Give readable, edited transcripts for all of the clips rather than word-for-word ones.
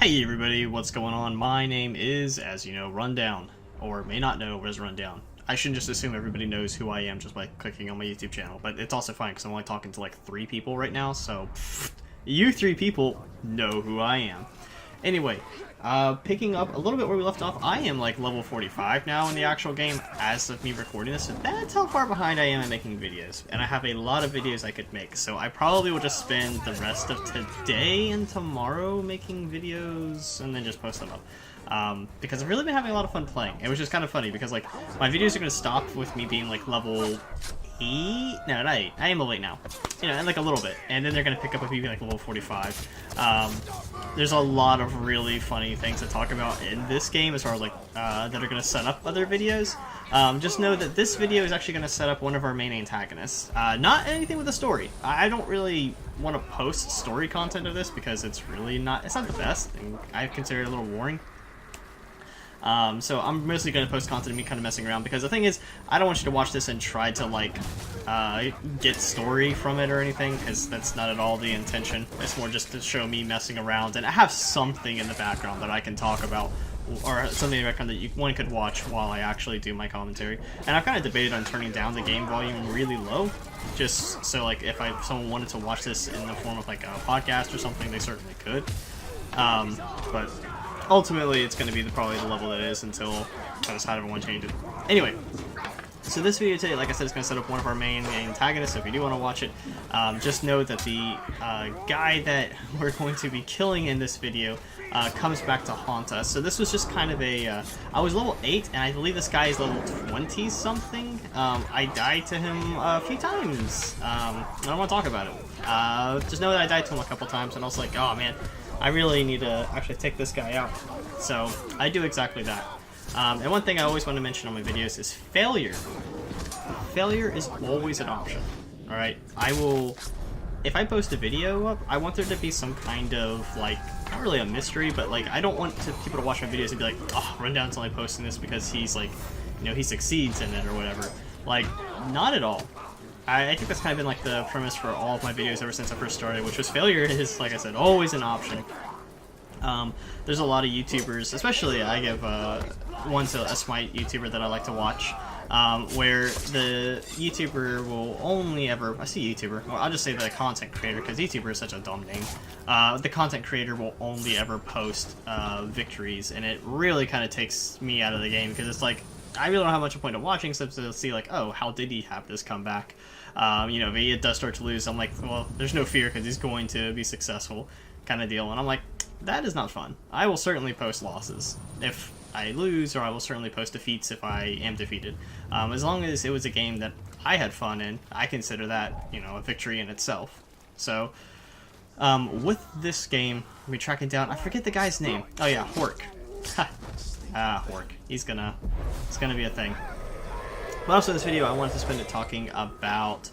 Hey everybody, what's going on? My name is, as you know, Rundown, or may not know what is Rundown. I shouldn't just assume everybody knows who I am just by clicking on my YouTube channel, but it's also fine because I'm only talking to like 3 people right now, so you 3 people know who I am. Anyway, picking up a little bit where we left off, I am like level 45 now in the actual game as of me recording this, so that's how far behind I am in making videos. And I have a lot of videos I could make, so I probably will just spend the rest of today and tomorrow making videos and then just post them up. Because I've really been having a lot of fun playing. It was just kind of funny because like my videos are going to stop with me being like level 8? No, not 8. I am level 8 now. You know, and like a little bit. And then they're going to pick up with me being like level 45. There's a lot of really funny things to talk about in this game as far as like that are going to set up other videos. Just know that this video is actually going to set up one of our main antagonists. Not anything with a story. I don't really want to post story content of this because it's really not, it's not the best, and I consider it a little boring. So I'm mostly going to post content of me kind of messing around, because the thing is, I don't want you to watch this and try to, like, get story from it or anything, because that's not at all the intention. It's more just to show me messing around, and I have something in the background that I can talk about, or something in the background that one could watch while I actually do my commentary. And I've kind of debated on turning down the game volume really low, just so, like, if someone wanted to watch this in the form of, like, a podcast or something, they certainly could. But ultimately, it's going to be probably the level that it is until I decide if I want to change it. Anyway, so this video today, like I said, is going to set up one of our main antagonists, so if you do want to watch it, just know that the guy that we're going to be killing in this video comes back to haunt us. So this was just kind of a... I was level 8, and I believe this guy is level 20-something. I died to him a few times. I don't want to talk about it. Just know that I died to him a couple times, and I was like, oh man, I really need to actually take this guy out. So I do exactly that. And one thing I always want to mention on my videos is failure. Failure is always an option. Alright? I will... If I post a video up, I want there to be some kind of, like, not really a mystery, but, like, I don't want people to watch my videos and be like, oh, Rundown's only posting this because he's, like, you know, he succeeds in it or whatever. Like, not at all. I think that's kind of been like the premise for all of my videos ever since I first started, which was failure is, like I said, always an option. There's a lot of YouTubers, especially I give one's a Smite YouTuber that I like to watch, where the YouTuber will only ever, I see YouTuber, well I'll just say the content creator, because YouTuber is such a dumb name. The content creator will only ever post victories, and it really kind of takes me out of the game, because it's like, I really don't have much of a point of watching, except to see like, oh, how did he have this comeback? You know, if he does start to lose, I'm like, well, there's no fear because he's going to be successful, kind of deal. And I'm like, that is not fun. I will certainly post losses if I lose, or I will certainly post defeats if I am defeated. As long as it was a game that I had fun in, I consider that, you know, a victory in itself. So, with this game, let me track it down. I forget the guy's name. Oh yeah, Hork. Hork. It's gonna be a thing. But also in this video, I wanted to spend it talking about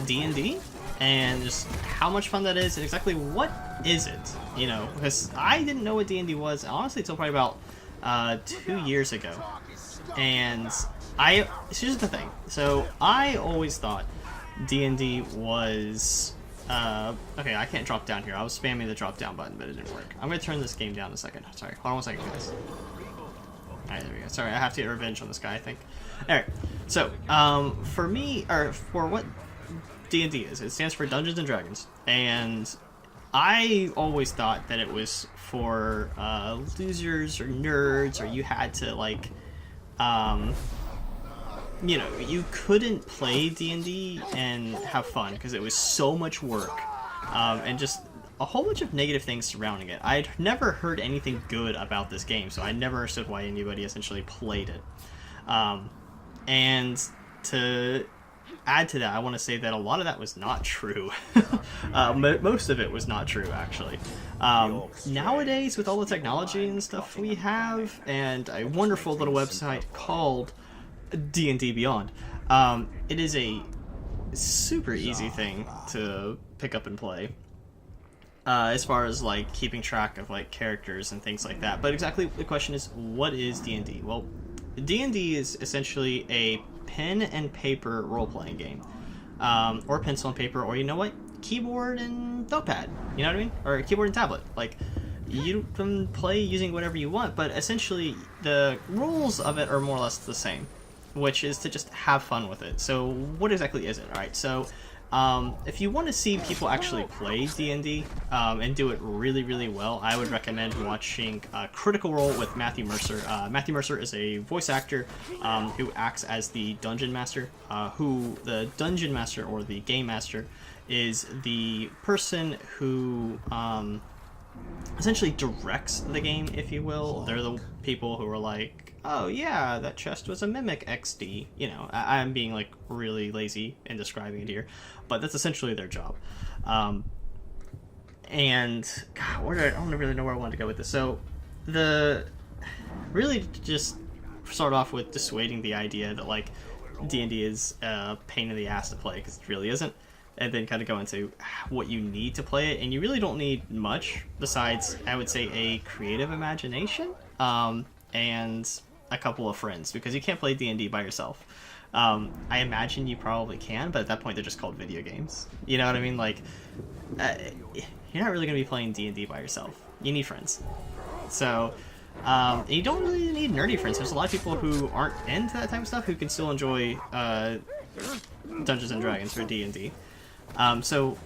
D&D and just how much fun that is and exactly what is it, you know, because I didn't know what D&D was, honestly, until probably about 2 years ago. And here's the thing. So I always thought D&D was... okay, I can't drop down here. I was spamming the drop down button, but it didn't work. I'm going to turn this game down a second. Sorry, hold on 1 second, guys. Alright, there we go. Sorry, I have to get revenge on this guy, I think. Alright, so, for me, or for what D&D is, it stands for Dungeons & Dragons, and I always thought that it was for, losers or nerds, or you had to, like, you know, you couldn't play D&D and have fun, because it was so much work, and just a whole bunch of negative things surrounding it. I'd never heard anything good about this game, so I never understood why anybody essentially played it. And to add to that, I want to say that a lot of that was not true. Most of it was not true, actually. Nowadays, with all the technology and stuff we have, and a wonderful little website called D&D Beyond, it is a super easy thing to pick up and play. As far as like keeping track of like characters and things like that. But exactly the question is, what is D&D? Well, D&D is essentially a pen and paper role-playing game. or pencil and paper, or you know what, keyboard and notepad. You know what I mean? Or keyboard and tablet. Like, you can play using whatever you want, but essentially the rules of it are more or less the same, which is to just have fun with it. So what exactly is it? All right, so if you want to see people actually play D&D and do it really, really well, I would recommend watching Critical Role with Matthew Mercer. Matthew Mercer is a voice actor who acts as the Dungeon Master, who the Dungeon Master or the Game Master is the person who essentially directs the game, if you will. They're the people who are like, oh yeah, that chest was a Mimic XD. You know, I'm being like really lazy in describing it here, but that's essentially their job. And God, I don't really know where I wanted to go with this. So really just start off with dissuading the idea that like D&D is a pain in the ass to play, because it really isn't. And then kind of go into what you need to play it, and you really don't need much besides, I would say, a creative imagination and a couple of friends, because you can't play D&D by yourself. I imagine you probably can, but at that point they're just called video games. You know what I mean? Like, you're not really going to be playing D&D by yourself. You need friends. So, you don't really need nerdy friends. There's a lot of people who aren't into that type of stuff who can still enjoy Dungeons and Dragons or D&D. So,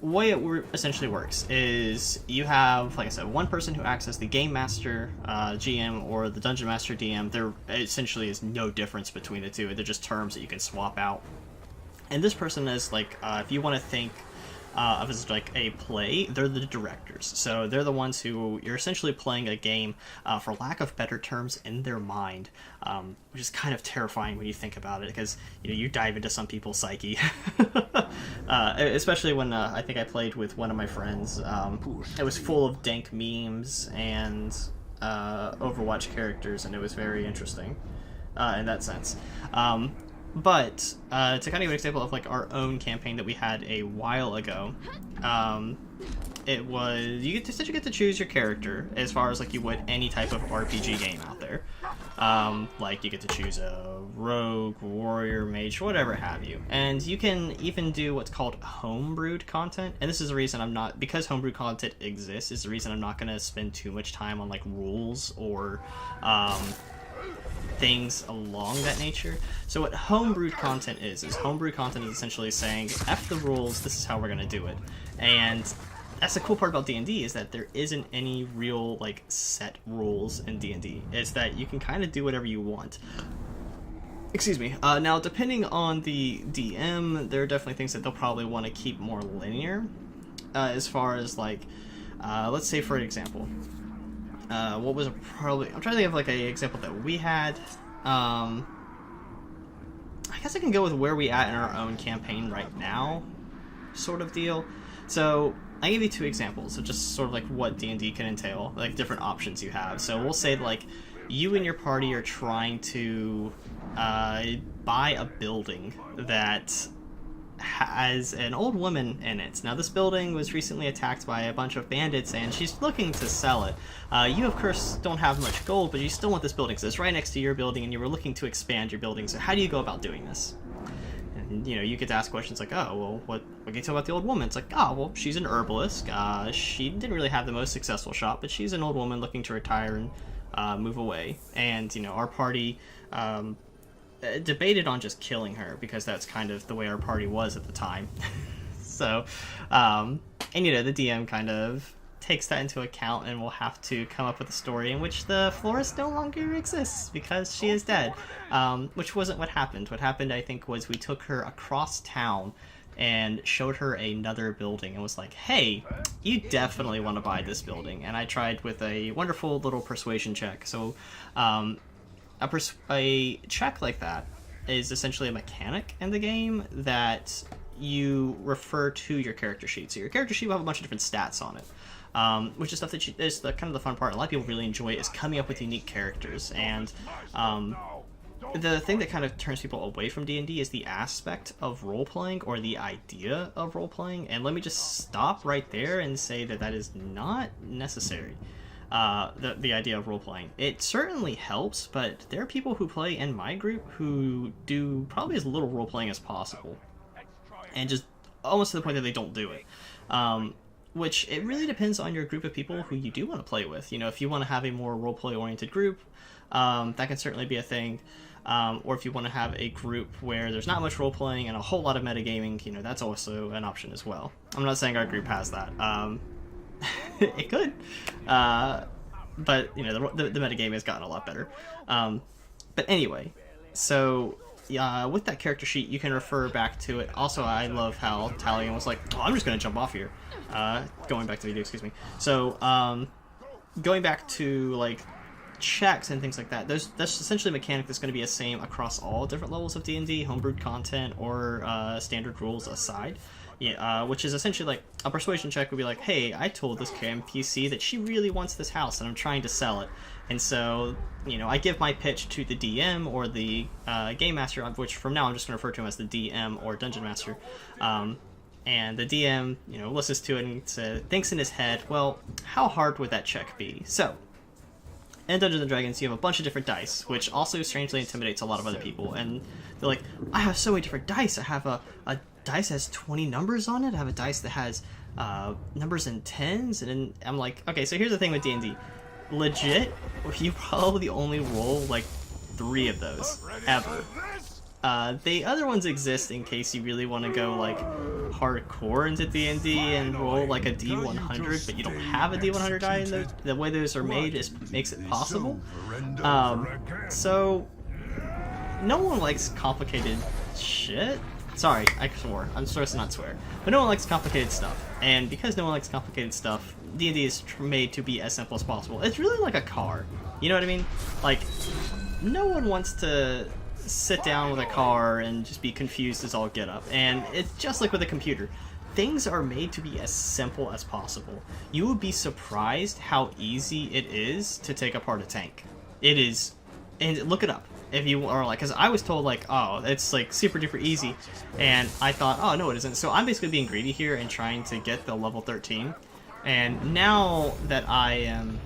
the way it essentially works is you have, like I said, one person who acts as the Game Master GM or the Dungeon Master DM. There essentially is no difference between the two. They're just terms that you can swap out. And this person is like, if you want to think of as like a play, they're the directors. So they're the ones who you're essentially playing a game, for lack of better terms, in their mind, which is kind of terrifying when you think about it, because you dive into some people's psyche, especially when I think I played with one of my friends. It was full of dank memes and Overwatch characters, and it was very interesting in that sense. But to kind of give an example of like our own campaign that we had a while ago, it was you get to choose your character as far as like you would any type of RPG game out there. Like you get to choose a rogue, warrior, mage, whatever have you, and you can even do what's called homebrewed content. And this is the reason because homebrewed content exists, is the reason I'm not going to spend too much time on like rules or things along that nature. So what homebrewed content is homebrewed content is essentially saying, F the rules, this is how we're going to do it. And that's the cool part about D&D, is that there isn't any real like set rules in D&D. It's that you can kind of do whatever you want. Excuse me. Now, depending on the DM, there are definitely things that they'll probably want to keep more linear, as far as like, let's say for an example, what was I'm trying to think of like a example that we had. I guess I can go with where we at in our own campaign right now, sort of deal. So I give you two examples of just sort of like what D&D can entail, like different options you have. So we'll say like you and your party are trying to buy a building that has an old woman in it. Now, this building was recently attacked by a bunch of bandits, and she's looking to sell it. You, of course, don't have much gold, but you still want this building, so it's right next to your building, and you were looking to expand your building. So how do you go about doing this? And, you get to ask questions like, oh, well, what can you tell about the old woman? It's like, oh, well, she's an herbalist. She didn't really have the most successful shop, but she's an old woman looking to retire and move away. And, our party debated on just killing her, because that's kind of the way our party was at the time. So, and the DM kind of takes that into account, and will have to come up with a story in which the florist no longer exists because she is dead, which wasn't what happened. What happened, I think, was we took her across town and showed her another building and was like, hey, you definitely want to buy this building. And I tried with a wonderful little persuasion check. So a check like that is essentially a mechanic in the game that you refer to your character sheet. So your character sheet will have a bunch of different stats on it, which is stuff that is kind of the fun part. A lot of people really enjoy is coming up with unique characters. And the thing that kind of turns people away from D&D is the aspect of role-playing, or the idea of role-playing. And let me just stop right there and say that that is not necessary. The idea of role-playing. It certainly helps, but there are people who play in my group who do probably as little role-playing as possible. and just almost to the point that they don't do it. Which it really depends on your group of people who you do want to play with. You know, if you want to have a more roleplay oriented group, that can certainly be a thing. Or if you want to have a group where there's not much role playing and a whole lot of metagaming, you know, that's also an option as well. I'm not saying our group has that. It could, but you know, the metagame has gotten a lot better. But anyway, so with that character sheet, you can refer back to it. Also, I love how Talion was like, "Oh, I'm just gonna jump off here." Going back to the video, excuse me. So going back to like checks and things like that, that's essentially a mechanic that's going to be the same across all different levels of D&D, homebrewed content or standard rules aside. Yeah, which is essentially like a persuasion check would be like, hey, I told this NPC that she really wants this house and I'm trying to sell it. And so, you know, I give my pitch to the DM or the game master, which from now I'm just going to refer to him as the DM or dungeon master. And the DM, you know, listens to it and thinks in his head, well, how hard would that check be? So, in Dungeons & Dragons, you have a bunch of different dice, which also strangely intimidates a lot of other people. And they're like, I have so many different dice. I have a dice that has 20 numbers on it. I have a dice that has numbers in tens. And I'm like, okay, so here's the thing with D&D. Legit, you probably only roll like 3 of those, ever. The other ones exist in case you really want to go like hardcore into D&D and roll like a D100, but you don't have a D100 die, and the way those are made makes it possible. So no one likes complicated shit. Sorry, I swore. I'm supposed to not swear. But no one likes complicated stuff. And because no one likes complicated stuff, D&D is made to be as simple as possible. It's really like a car. You know what I mean? Like, no one wants to sit down with a car and just be confused as all get up. And it's just like with a computer. Things are made to be as simple as possible. You would be surprised how easy it is to take apart a tank. It is, and look it up. If you are like, because I was told like, oh, it's like super duper easy, and I thought, oh no, it isn't. So I'm basically being greedy here and trying to get the level 13. And now that I am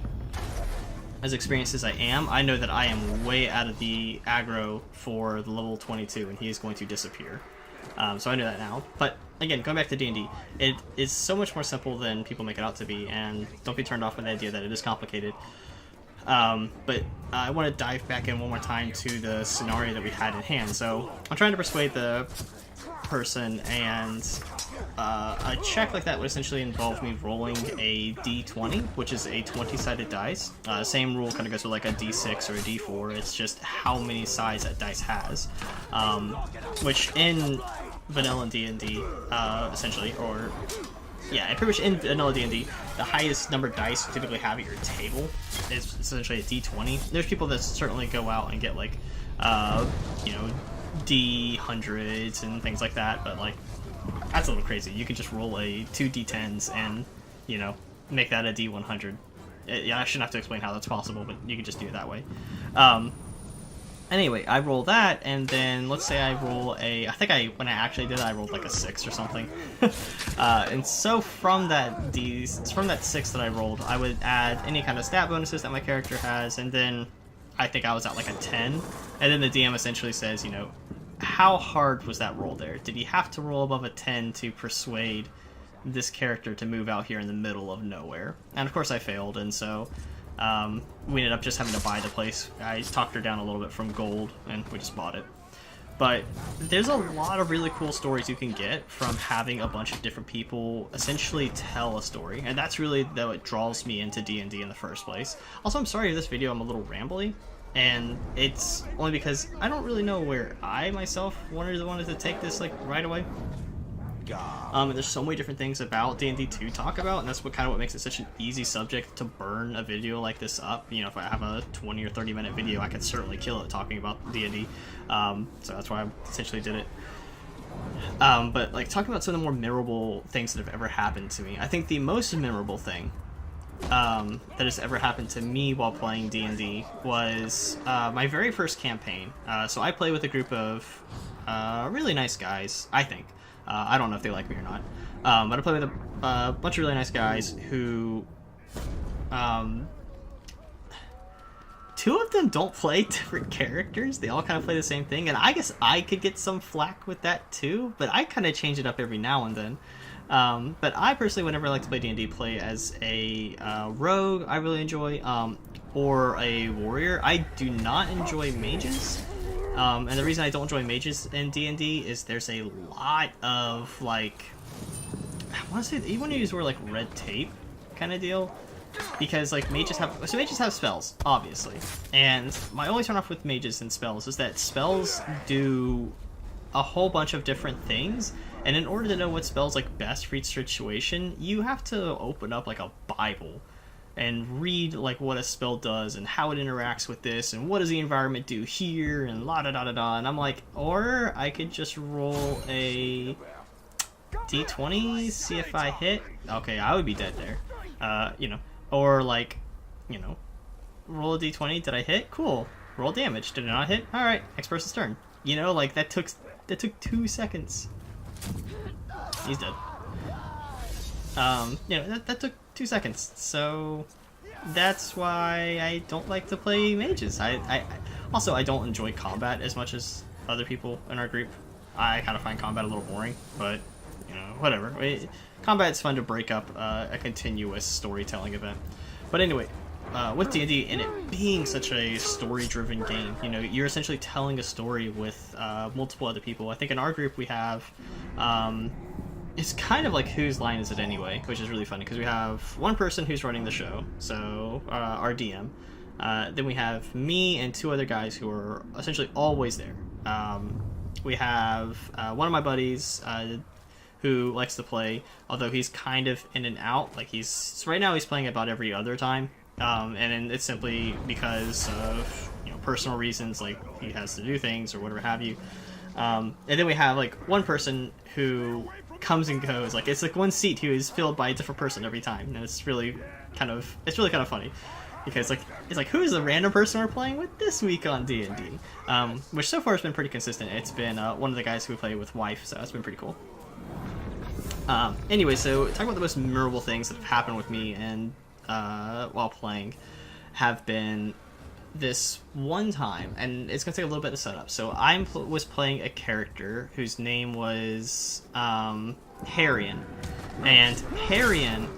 as experienced as I am, I know that I am way out of the aggro for the level 22, and he is going to disappear. So I know that now. But again, going back to D&D, it is so much more simple than people make it out to be, and don't be turned off by the idea that it is complicated. But I want to dive back in one more time to the scenario that we had in hand. So I'm trying to persuade the person, and a check like that would essentially involve me rolling a d20, which is a 20-sided dice. Same rule kind of goes with like a d6 or a d4. It's just how many sides that dice has, which in vanilla D&D, essentially, or yeah, pretty much in vanilla D&D, the highest number of dice you typically have at your table is essentially a d20. There's people that certainly go out and get like, you know, d100s and things like that, but like, that's a little crazy. You can just roll a 2 d10s and, you know, make that a d100. Yeah, I shouldn't have to explain how that's possible, but you can just do it that way. Anyway, I roll that, and then let's say I roll a, when I actually did it, I rolled like a 6 or something. And so from that 6 that I rolled, I would add any kind of stat bonuses that my character has, and then I think I was at like a 10. And then the DM essentially says, you know, how hard was that roll there? Did he have to roll above a 10 to persuade this character to move out here in the middle of nowhere? And of course I failed, and so we ended up just having to buy the place. I talked her down a little bit from gold, and we just bought it. But there's a lot of really cool stories you can get from having a bunch of different people essentially tell a story, and that's really what draws me into D&D in the first place. Also, I'm sorry if this video I'm a little rambly, and it's only because I don't really know where I myself wanted to take this like right away. And there's so many different things about D&D to talk about, and that's what makes it such an easy subject to burn a video like this up. You know, if I have a 20 or 30 minute video, I could certainly kill it talking about D&D. So that's why I essentially did it. But like talking about some of the more memorable things that have ever happened to me, I think the most memorable thing that has ever happened to me while playing D&D was my very first campaign. So I play with a group of really nice guys, I think. I don't know if they like me or not. But I play with a bunch of really nice guys who, to two of them don't play different characters. They all kind of play the same thing, and I guess I could get some flack with that too, but I kind of change it up every now and then. But I personally, whenever I like to play D&D, play as a rogue, I really enjoy, or a warrior. I do not enjoy mages. And the reason I don't enjoy mages in D&D is there's a lot of, like, I want to say, you want to use the word, like, red tape kind of deal. Because, like, mages have spells, obviously. And my only turn off with mages and spells is that spells do a whole bunch of different things. And in order to know what spells, like, best for each situation, you have to open up, like, a Bible and read, like, what a spell does and how it interacts with this and what does the environment do here and la da da da da. And I'm like, or I could just roll a d20, see if I hit. Okay, I would be dead there. You know. Or, like, you know, roll a d20, did I hit? Cool. Roll damage, did it not hit? Alright, next person's turn. You know, like, that took 2 seconds. He's dead. You know, that took 2 seconds, so that's why I don't like to play mages. Also, I don't enjoy combat as much as other people in our group. I kind of find combat a little boring, but, you know, whatever. Combat's fun to break up a continuous storytelling event. But anyway, with D&D, and it being such a story-driven game, you know, you're essentially telling a story with multiple other people. I think in our group we have, it's kind of like whose line is it anyway, which is really funny, because we have one person who's running the show, so our DM. Then we have me and 2 other guys who are essentially always there. We have one of my buddies, who likes to play, although he's kind of in and out. Like, right now he's playing about every other time, and it's simply because of, you know, personal reasons, like he has to do things or whatever have you. And then we have, like, one person who comes and goes. Like, it's like one seat who is filled by a different person every time, and it's really kind of funny. Because, like, it's like, who's the random person we're playing with this week on D&D? Which so far has been pretty consistent. It's been one of the guys who we play with wife, so it's been pretty cool. Anyway, so talking about the most memorable things that have happened with me and while playing have been this one time, and it's gonna take a little bit to set up. So I was playing a character whose name was Harrion, and Harrion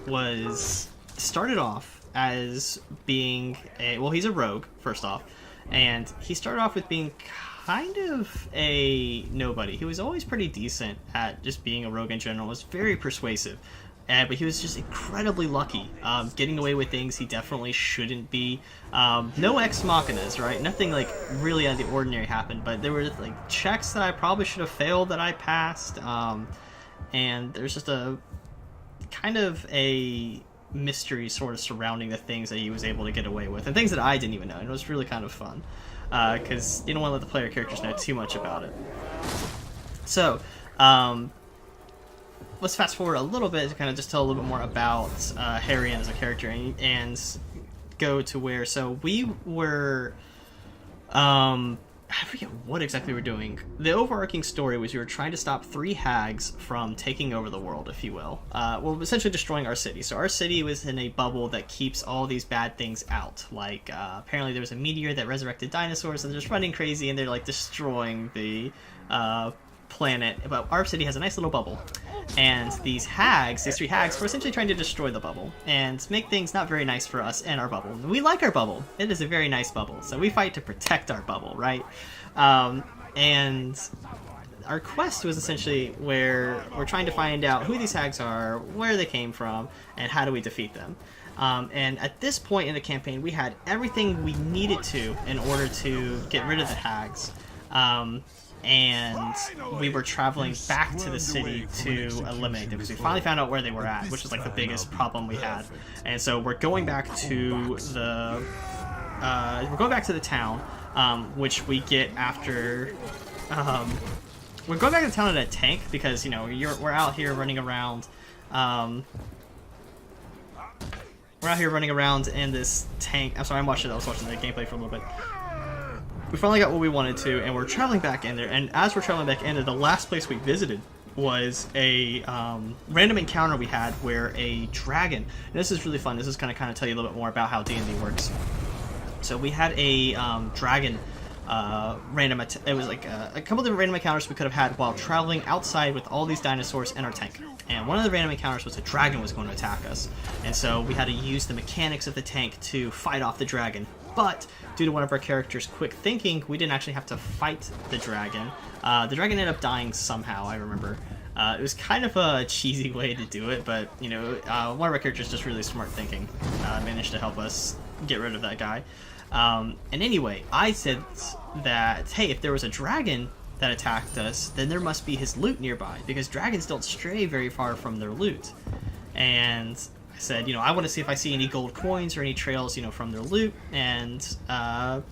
started off as being he's a rogue first off, and he started off with being kind of a nobody. He was always pretty decent at just being a rogue in general. Was very persuasive, but he was just incredibly lucky, getting away with things he definitely shouldn't be. No ex machinas, right? Nothing like really out of the ordinary happened, but there were like checks that I probably should have failed that I passed, and there's just a kind of a mystery sort of surrounding the things that he was able to get away with, and things that I didn't even know, and it was really kind of fun. Because you don't want to let the player characters know too much about it. So, let's fast forward a little bit to kind of just tell a little bit more about Harrion as a character, and go to where. So we were, I forget what exactly we were doing. The overarching story was we were trying to stop 3 hags from taking over the world, if you will. Well, essentially destroying our city. So our city was in a bubble that keeps all these bad things out. Like, apparently there was a meteor that resurrected dinosaurs, and they're just running crazy, and they're, like, destroying the planet. But our city has a nice little bubble. And these 3 hags, were essentially trying to destroy the bubble and make things not very nice for us and our bubble. We like our bubble. It is a very nice bubble. So we fight to protect our bubble, right? And our quest was essentially where we're trying to find out who these hags are, where they came from, and how do we defeat them. And at this point in the campaign, we had everything we needed to in order to get rid of the hags. And we were traveling back to the city to eliminate them because we finally found out where they were at, which is like the biggest problem we had. And so we're going back to the town, which we get after. We're going back to the town in a tank because, you know, we're out here running around. We're out here running around in this tank. I'm sorry, I was watching the gameplay for a little bit. We finally got what we wanted to, and we're traveling back in there. And as we're traveling back in there, the last place we visited was a random encounter we had where a dragon. And this is really fun. This is going to kind of tell you a little bit more about how D&D works. So we had a dragon random. It was like a couple different random encounters we could have had while traveling outside with all these dinosaurs in our tank. And one of the random encounters was a dragon was going to attack us, and so we had to use the mechanics of the tank to fight off the dragon. But due to one of our characters' quick thinking, we didn't actually have to fight the dragon. The dragon ended up dying somehow, I remember. It was kind of a cheesy way to do it, but, you know, one of our characters just really smart thinking managed to help us get rid of that guy. And anyway, I said that, hey, if there was a dragon that attacked us, then there must be his loot nearby, because dragons don't stray very far from their loot. And I said, you know, I want to see if I see any gold coins or any trails, you know, from their loot. And our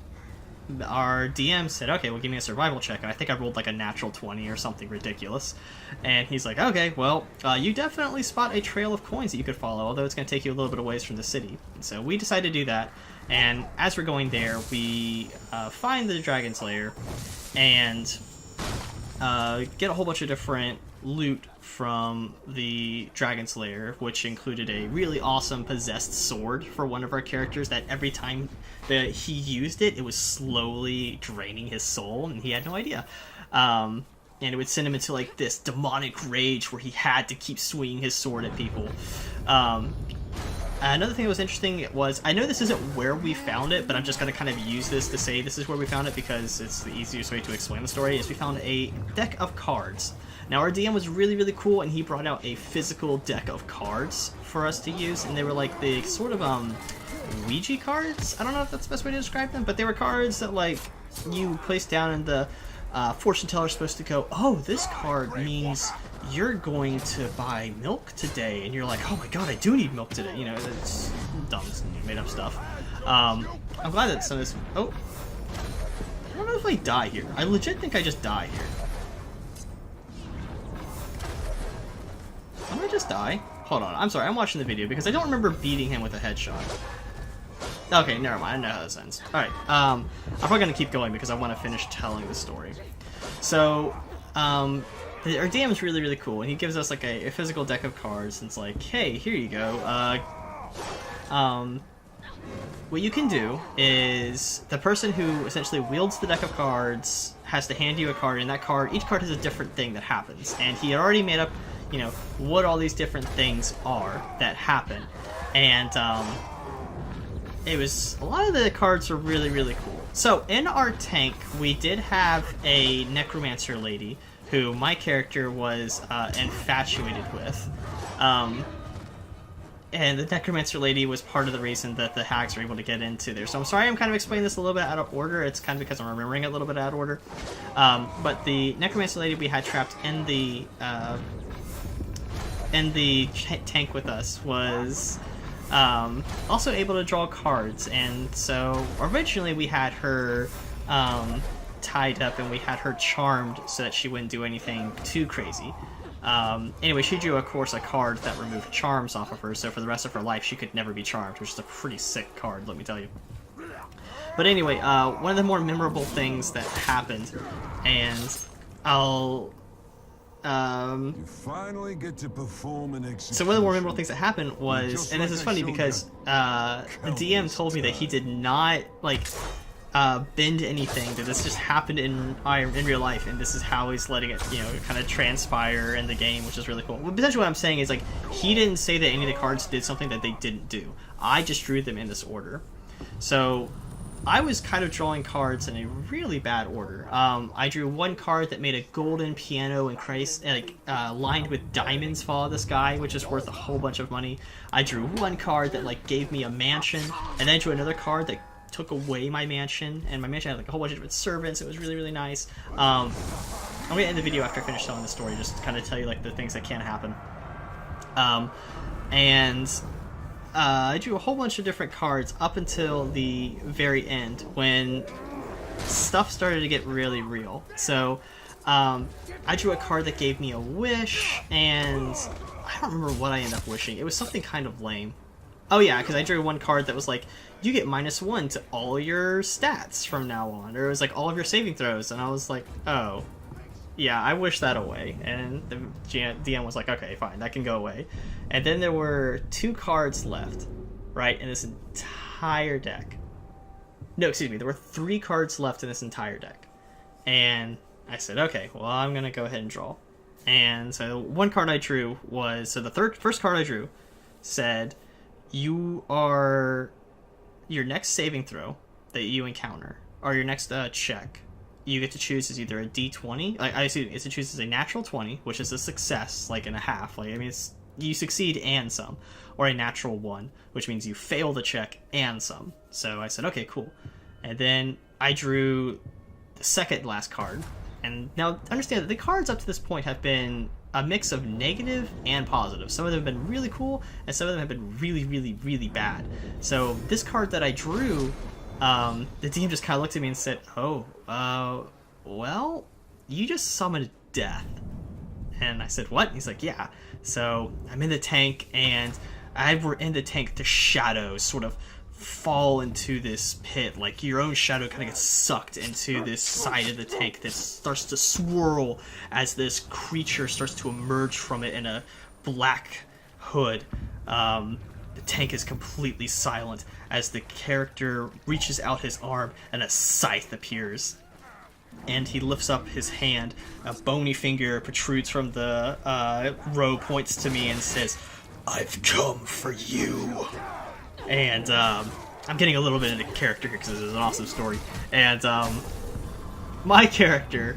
DM said, okay, well, give me a survival check. And I think I rolled like a natural 20 or something ridiculous. And he's like, okay, well, you definitely spot a trail of coins that you could follow, although it's going to take you a little bit of ways from the city. And so we decided to do that. And as we're going there, we find the Dragon's Lair and get a whole bunch of different loot from the Dragon's Lair, which included a really awesome possessed sword for one of our characters that every time that he used it, it was slowly draining his soul, and he had no idea. And it would send him into like this demonic rage where he had to keep swinging his sword at people. Another thing that was interesting was, I know this isn't where we found it, but I'm just going to kind of use this to say this is where we found it because it's the easiest way to explain the story, is we found a deck of cards. Now our DM was really, really cool, and he brought out a physical deck of cards for us to use, and they were like the sort of Ouija cards? I don't know if that's the best way to describe them, but they were cards that like you place down, and the fortune teller's supposed to go, oh, this card means you're going to buy milk today, and you're like, oh my god, I do need milk today. You know, it's dumb, made up stuff. I'm glad that some of this. Oh, I don't know if I die here. I legit think I just die here. Did I just die? Hold on, I'm sorry, I'm watching the video because I don't remember beating him with a headshot. Okay, never mind, I know how this ends. Alright, I'm probably gonna keep going because I want to finish telling the story. So, our DM is really, really cool, and he gives us like a physical deck of cards, and it's like, hey, here you go. What you can do is the person who essentially wields the deck of cards has to hand you a card, and that card, each card has a different thing that happens, and he had already made up, you know, what all these different things are that happen, and it was, a lot of the cards are really, really cool. So in our tank, we did have a necromancer lady who my character was infatuated with. And the necromancer lady was part of the reason that the hags were able to get into there. So I'm sorry I'm kind of explaining this a little bit out of order. It's kind of because I'm remembering it a little bit out of order. But the necromancer lady we had trapped in the tank with us was also able to draw cards. And so originally we had her tied up and we had her charmed so that she wouldn't do anything too crazy. Anyway, she drew, of course, a card that removed charms off of her, so for the rest of her life she could never be charmed, which is a pretty sick card, let me tell you. But anyway, one of the more memorable things that happened, and I'll... you finally get to perform an execution. So one of the more memorable things that happened was, and this is funny because the DM told me that he did not, like... bend anything, that this just happened in real life, and this is how he's letting it, you know, kind of transpire in the game, which is really cool. Well, essentially what I'm saying is, like, he didn't say that any of the cards did something that they didn't do. I just drew them in this order. So, I was kind of drawing cards in a really bad order. I drew one card that made a golden piano and Christ, like, lined with diamonds fall out of the sky, which is worth a whole bunch of money. I drew one card that, like, gave me a mansion, and then I drew another card that took away my mansion, and my mansion had like a whole bunch of different servants. It was really, really nice. I'm gonna end the video after I finish telling the story, just to kind of tell you like the things that can happen. I drew a whole bunch of different cards up until the very end when stuff started to get really real. So I drew a card that gave me a wish, and I don't remember what I ended up wishing. It was something kind of lame. Oh yeah, because I drew one card that was like, you get -1 to all your stats from now on, or it was like all of your saving throws, and I was like, oh, yeah, I wish that away. And the DM was like, okay, fine, that can go away. And then there were 2 cards left, right, in this entire deck. No, excuse me. There were 3 cards left in this entire deck. And I said, okay, well, I'm going to go ahead and draw. And so one card I drew was... So the first card I drew said, your next saving throw that you encounter, or your next check, you get to choose is either a D20. I see it's to choose as a natural 20, which is a success, like in a half. Like, I mean, it's you succeed and some, or a natural 1, which means you fail the check and some. So I said, okay, cool. And then I drew the second last card. And now understand that the cards up to this point have been a mix of negative and positive. Some of them have been really cool, and some of them have been really, really, really bad. So this card that I drew, the DM just kind of looked at me and said, well, you just summoned death. And I said, what? He's like, yeah. So I'm in the tank, and as we're in the tank, the shadows sort of fall into this pit. Like, your own shadow kind of gets sucked into this side of the tank that starts to swirl as this creature starts to emerge from it in a black hood. The tank is completely silent as the character reaches out his arm and a scythe appears. And he lifts up his hand. A bony finger protrudes from the row, points to me, and says, "I've come for you." And I'm getting a little bit into character here because this is an awesome story. And my character,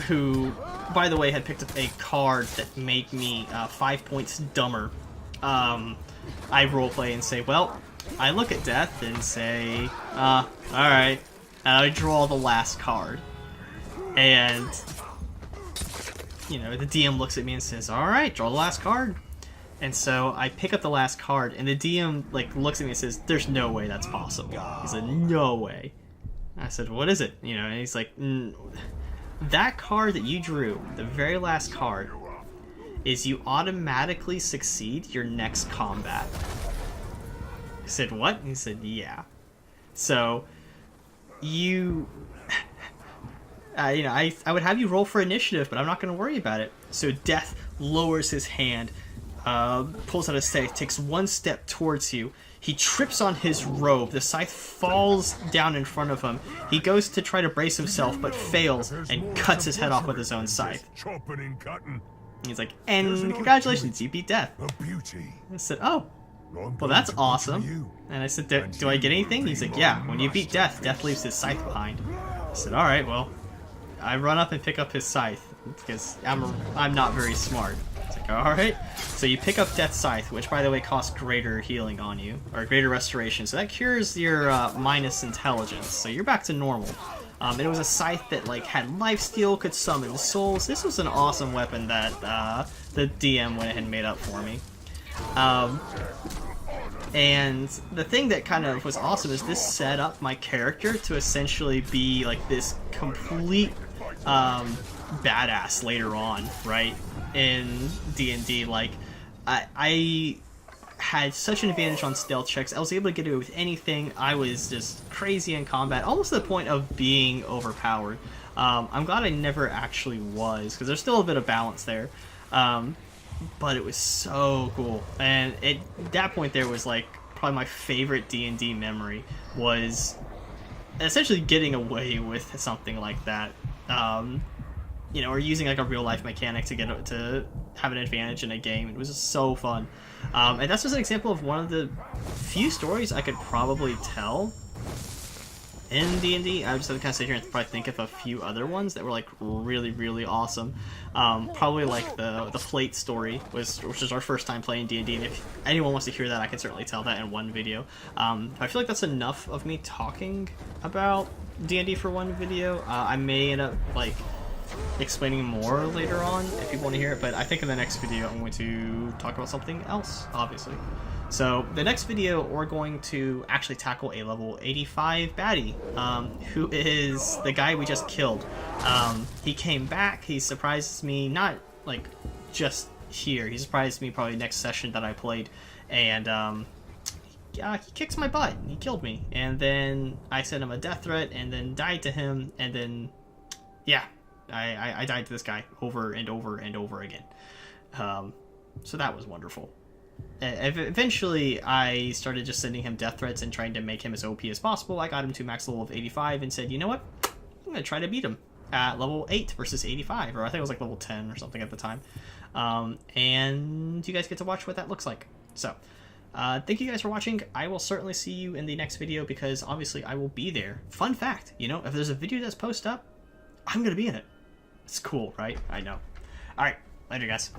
who, by the way, had picked up a card that made me 5 points dumber, I roleplay and say, well, I look at death and say, alright. And I draw the last card. And, you know, the DM looks at me and says, alright, draw the last card. And so I pick up the last card, and the DM like looks at me and says, "There's no way that's possible." He said, "No way." I said, "What is it?" You know, and he's like, "That card that you drew, the very last card, is you automatically succeed your next combat." I said, "What?" And he said, "Yeah." So you you know, I would have you roll for initiative, but I'm not going to worry about it. So Death lowers his hand, pulls out a scythe, takes 1 step towards you. He trips on his robe. The scythe falls down in front of him. He goes to try to brace himself, but fails and cuts his head off with his own scythe. He's like, "And congratulations, you beat Death." I said, "Oh, well, that's awesome." And I said, "Do I get anything?" He's like, "Yeah, when you beat Death, Death leaves his scythe behind." I said, "Alright, well." I run up and pick up his scythe, because I'm not very smart. It's like, alright. So you pick up Death's scythe, which by the way costs greater healing on you, or greater restoration. So that cures your minus intelligence, so you're back to normal. And it was a scythe that like had lifesteal, could summon souls. This was an awesome weapon that the DM went ahead and made up for me. And the thing that kind of was awesome is this set up my character to essentially be like this complete badass later on, right? In D&D, like I had such an advantage on stealth checks. I was able to get away with anything. I was just crazy in combat, almost to the point of being overpowered. I'm glad I never actually was, because there's still a bit of balance there. But it was so cool, and at that point there was like probably my favorite D&D memory was essentially getting away with something like that, you know, or using like a real life mechanic to have an advantage in a game. It was just so fun, and that's just an example of one of the few stories I could probably tell in D&D. I just have to kind of sit here and probably think of a few other ones that were like really, really awesome. Probably like the plate story, which is our first time playing D&D, and if anyone wants to hear that, I can certainly tell that in one video. I feel like that's enough of me talking about D&D for one video. I may end up like explaining more later on if people want to hear it, but I think in the next video I'm going to talk about something else, obviously. So the next video we're going to actually tackle a level 85 baddie, who is the guy we just killed. He came back, he surprises me, not like just here, he surprised me probably next session that I played, and he kicks my butt, he killed me, and then I sent him a death threat, and then died to him, and then, yeah, I died to this guy over and over and over again. So that was wonderful. eventually I started just sending him death threats and trying to make him as OP as possible. I got him to max level of 85 and said, you know what? I'm going to try to beat him at level 8 versus 85, or I think it was like level 10 or something at the time. And you guys get to watch what that looks like. So, thank you guys for watching. I will certainly see you in the next video because obviously I will be there. Fun fact, you know, if there's a video that's posted up, I'm going to be in it. It's cool, right? I know. Alright, later guys.